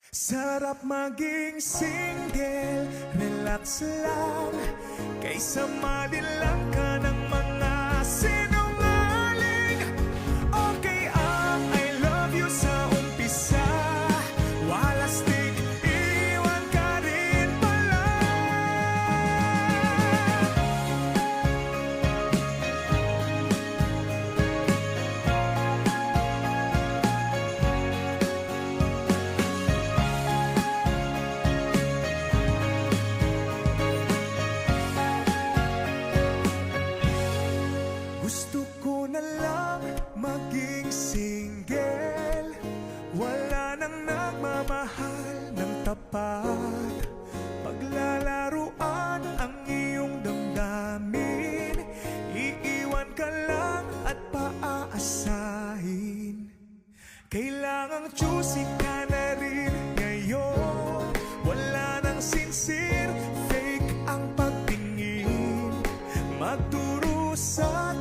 Sarap maging single, relax lang, kaysa madilang ka ng mga sinungaling. Okay ang I love you sa umpisa, walastik, iwan ka rin pala. Gusto ko na lang maging single, wala nang nagmamahal ng tapat. Paglalaruan ang iyong damdamin, iiwan ka lang at paaasahin. Kailangang choosy ka na rin ngayon, wala nang sincere, fake ang pagtingin. Magdurusa't